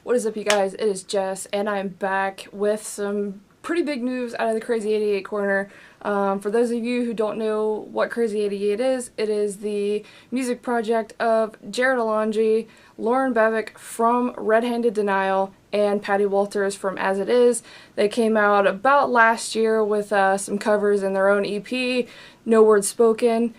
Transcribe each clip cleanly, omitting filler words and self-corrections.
What is up, you guys? It is Jess, and I'm back with some pretty big news out of the Crazy88 corner. For those of you who don't know what Crazy88 is, it is the music project of Jared Alonji, Lauren Bevick from Red Handed Denial, and Patty Walters from As It Is. They came out about last year with some covers in their own EP, No Words Spoken,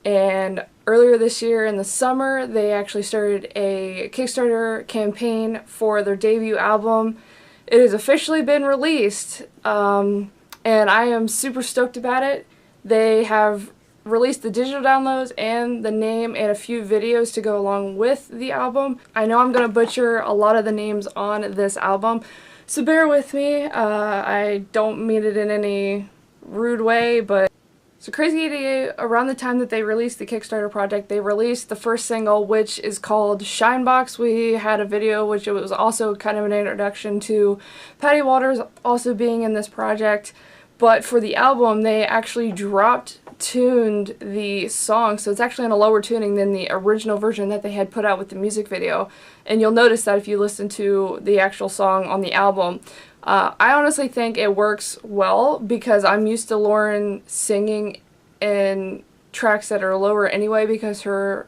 and earlier this year in the summer they actually started a Kickstarter campaign for their debut album. It has officially been released, and I am super stoked about it. They have released the digital downloads and the name and a few videos to go along with the album. I know I'm going to butcher a lot of the names on this album, so bear with me. I don't mean it in any rude way, but so Crazy88, around the time that they released the Kickstarter project, they released the first single, which is called Shinebox. We had a video which it was also kind of an introduction to Patty Walters also being in this project. But for the album, they actually tuned the song, so it's actually in a lower tuning than the original version that they had put out with the music video. And you'll notice that if you listen to the actual song on the album. I honestly think it works well because I'm used to Lauren singing in tracks that are lower anyway, because her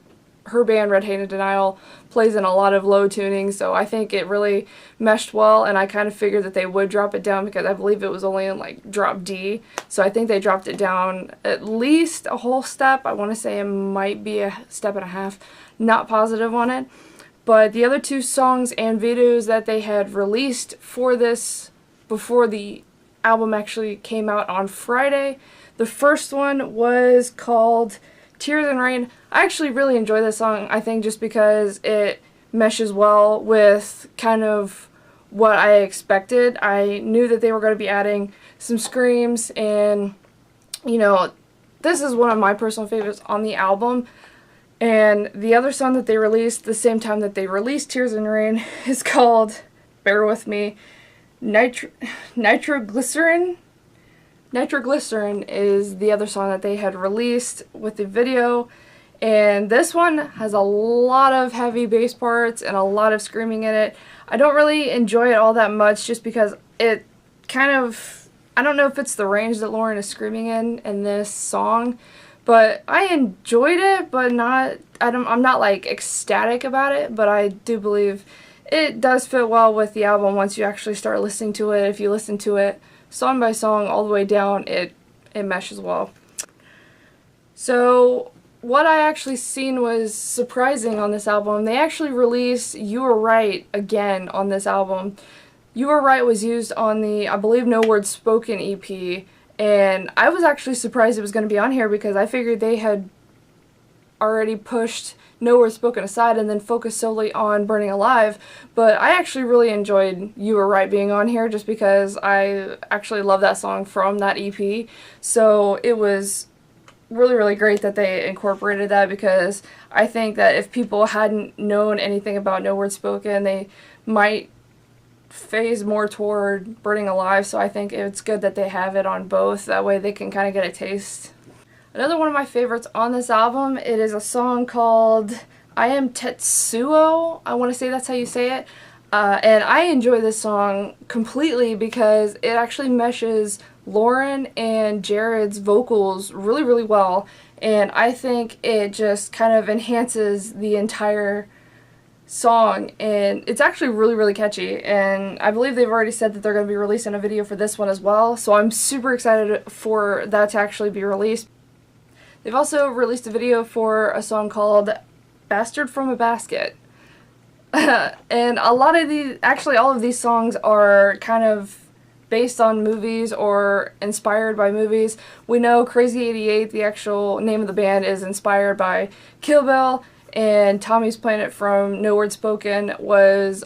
band Red Handed Denial plays in a lot of low tuning, so I think it really meshed well, and I kind of figured that they would drop it down because I believe it was only in like drop D, so I think they dropped it down at least a whole step. I want to say it might be a step and a half, not positive on it. But the other two songs and videos that they had released for this before the album actually came out on Friday, the first one was called Tears and Rain. I actually really enjoy this song, I think, just because it meshes well with kind of what I expected. I knew that they were going to be adding some screams, and you know, this is one of my personal favorites on the album. And the other song that they released the same time that they released Tears and Rain is called, bear with me, Nitroglycerin. Nitroglycerin is the other song that they had released with the video. And this one has a lot of heavy bass parts and a lot of screaming in it. I don't really enjoy it all that much just because it kind of, I don't know if it's the range that Lauren is screaming in this song. But I enjoyed it, but I'm not like ecstatic about it, but I do believe it does fit well with the album once you actually start listening to it. If you listen to it song by song all the way down, it meshes well. So what I actually seen was surprising on this album. They actually released You Were Right again on this album. You Were Right was used on the, I believe, No Words Spoken EP. And I was actually surprised it was going to be on here because I figured they had already pushed No Words Spoken aside and then focused solely on Burning Alive. But I actually really enjoyed You Were Right being on here just because I actually love that song from that EP. So it was really, really great that they incorporated that, because I think that if people hadn't known anything about No Words Spoken, they might phase more toward Burning Alive, so I think it's good that they have it on both. That way they can kind of get a taste. Another one of my favorites on this album, it is a song called I Am Tetsuo. I want to say that's how you say it. And I enjoy this song completely because it actually meshes Lauren and Jared's vocals really, really well. And I think it just kind of enhances the entire song, and it's actually really, really catchy, and I believe they've already said that they're going to be releasing a video for this one as well, so I'm super excited for that to actually be released. They've also released a video for a song called Bastard from a Basket. And a lot of these, actually all of these songs are kind of based on movies or inspired by movies. We know Crazy88, the actual name of the band, is inspired by Kill Bill, and Tommy's Planet from No Words Spoken was,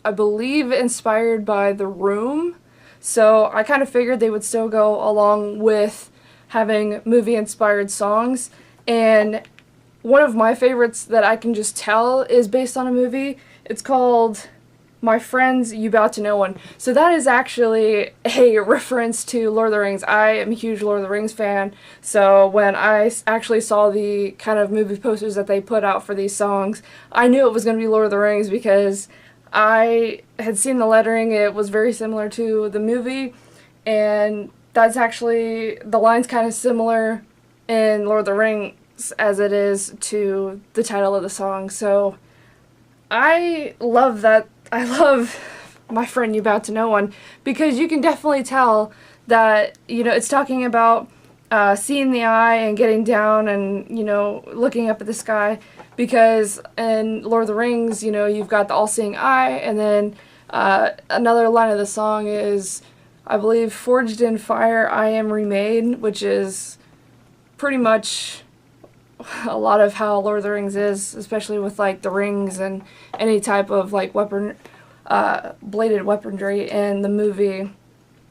I believe, inspired by The Room. So I kind of figured they would still go along with having movie-inspired songs. And one of my favorites that I can just tell is based on a movie. It's called My Friends, You Bow to No One. So that is actually a reference to Lord of the Rings. I am a huge Lord of the Rings fan, so when I actually saw the kind of movie posters that they put out for these songs, I knew it was going to be Lord of the Rings because I had seen the lettering. It was very similar to the movie, and that's actually, the line's kind of similar in Lord of the Rings as it is to the title of the song. So I love that. I love My Friend You Bow to No One, because you can definitely tell that, you know, it's talking about seeing the eye and getting down and, you know, looking up at the sky, because in Lord of the Rings, you know, you've got the all-seeing eye, and then another line of the song is, I believe, forged in fire I am remade, which is pretty much a lot of how Lord of the Rings is, especially with like the rings and any type of like bladed weaponry in the movie.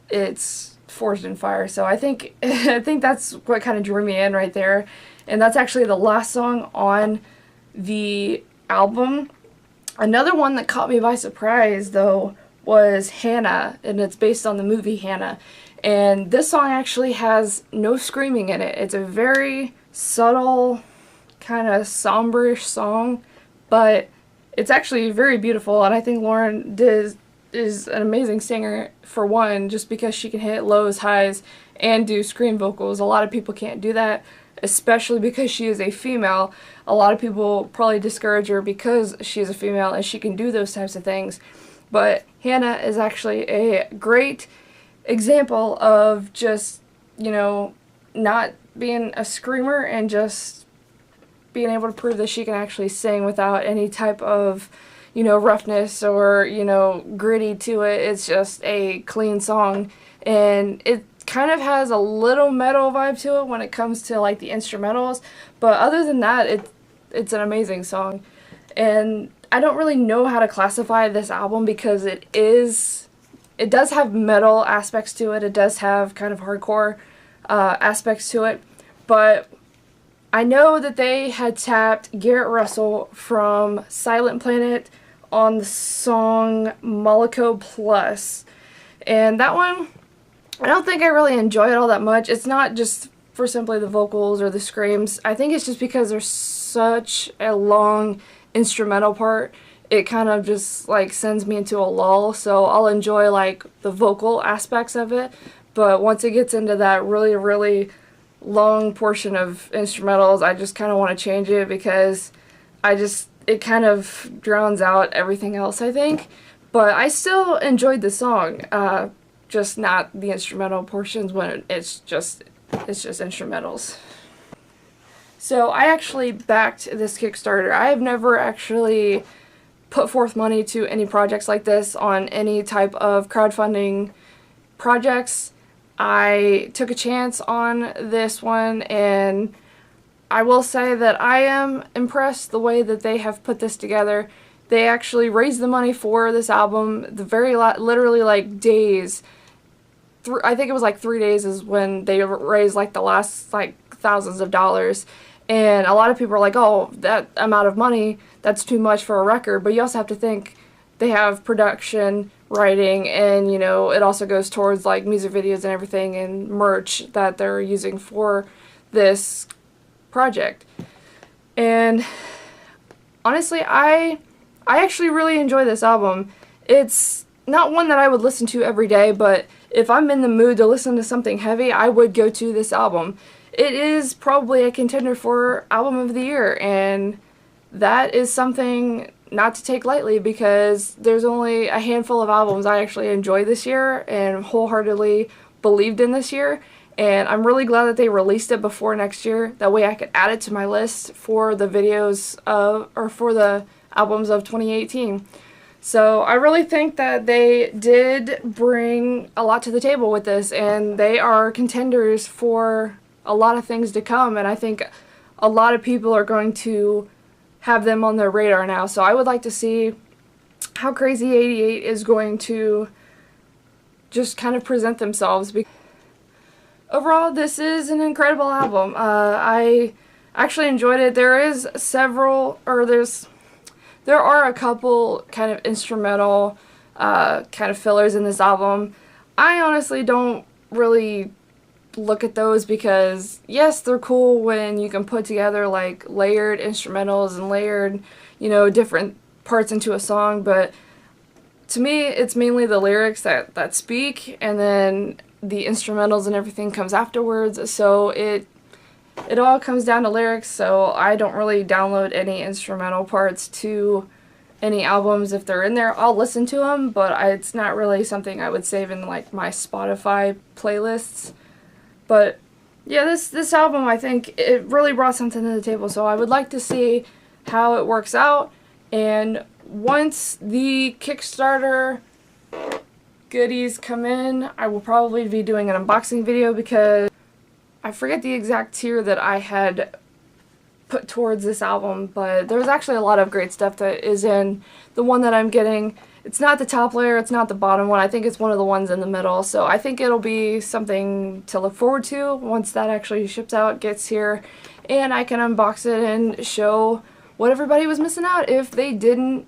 It's forged in fire. So I think that's what kind of drew me in right there, and that's actually the last song on the album. Another one that caught me by surprise though was Hannah, and it's based on the movie Hannah. And this song actually has no screaming in it. It's a very subtle, kind of somber-ish song, but it's actually very beautiful, and I think Lauren is an amazing singer, for one, just because she can hit lows, highs, and do scream vocals. A lot of people can't do that, especially because she is a female. A lot of people probably discourage her because she is a female and she can do those types of things. But Hannah is actually a great example of just, you know, not being a screamer and just being able to prove that she can actually sing without any type of, you know, roughness or, you know, gritty to it. It's just a clean song, and it kind of has a little metal vibe to it when it comes to like the instrumentals, but other than that, it's an amazing song. And I don't really know how to classify this album, because it does have metal aspects to it. It does have kind of hardcore aspects to it, but I know that they had tapped Garrett Russell from Silent Planet on the song Moloko Plus, and that one, I don't think I really enjoy it all that much. It's not just for simply the vocals or the screams. I think it's just because there's such a long instrumental part. It kind of just like sends me into a lull, so I'll enjoy like the vocal aspects of it, but once it gets into that really, really long portion of instrumentals, I just kind of want to change it, because it kind of drowns out everything else, I think. But I still enjoyed the song, just not the instrumental portions when it's just instrumentals. So I actually backed this Kickstarter. I have never actually put forth money to any projects like this on any type of crowdfunding projects. I took a chance on this one, and I will say that I am impressed the way that they have put this together. They actually raised the money for this album the literally like days. I think it was like 3 days is when they raised like the last like thousands of dollars. And a lot of people are like, oh, that amount of money, that's too much for a record. But you also have to think they have production, writing, and, you know, it also goes towards like music videos and everything and merch that they're using for this project. And honestly, I actually really enjoy this album. It's not one that I would listen to every day, but if I'm in the mood to listen to something heavy, I would go to this album. It is probably a contender for Album of the Year, and that is something not to take lightly, because there's only a handful of albums I actually enjoy this year and wholeheartedly believed in this year, and I'm really glad that they released it before next year. That way I could add it to my list for the videos of, or for the albums of 2018. So I really think that they did bring a lot to the table with this, and they are contenders for a lot of things to come, and I think a lot of people are going to have them on their radar now. So I would like to see how CrazyEightyEight is going to just kind of present themselves. Overall, this is an incredible album. I actually enjoyed it. There are a couple kind of instrumental kind of fillers in this album. I honestly don't really look at those, because yes, they're cool when you can put together like layered instrumentals and layered, you know, different parts into a song, but to me, it's mainly the lyrics that speak, and then the instrumentals and everything comes afterwards. So it all comes down to lyrics, so I don't really download any instrumental parts to any albums. If they're in there, I'll listen to them, but it's not really something I would save in like my Spotify playlists. But yeah, this album, I think it really brought something to the table, so I would like to see how it works out. And once the Kickstarter goodies come in, I will probably be doing an unboxing video, because I forget the exact tier that I had put towards this album, but there's actually a lot of great stuff that is in the one that I'm getting. It's not the top layer, it's not the bottom one, I think it's one of the ones in the middle, so I think it'll be something to look forward to once that actually ships out, gets here, and I can unbox it and show what everybody was missing out if they didn't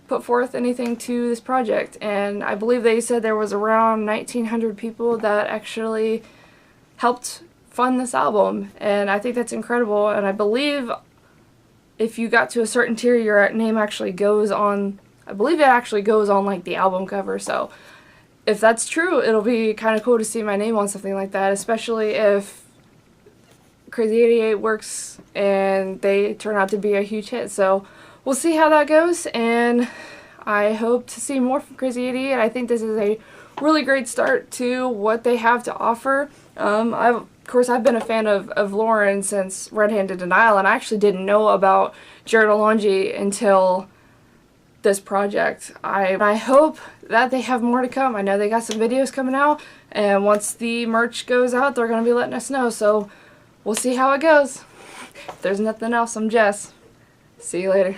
put forth anything to this project. And I believe they said there was around 1,900 people that actually helped fund this album, and I think that's incredible. And I believe if you got to a certain tier, your name actually goes on, I believe it actually goes on like the album cover. So if that's true, it'll be kind of cool to see my name on something like that, especially if CrazyEightyEight works and they turn out to be a huge hit. So we'll see how that goes, and I hope to see more from CrazyEightyEight. I think this is a really great start to what they have to offer. Of course, I've been a fan of Lauren since Red Handed Denial, and I actually didn't know about Jared Alonji until this project. I hope that they have more to come. I know they got some videos coming out, and once the merch goes out, they're going to be letting us know. So we'll see how it goes. If there's nothing else, I'm Jess. See you later.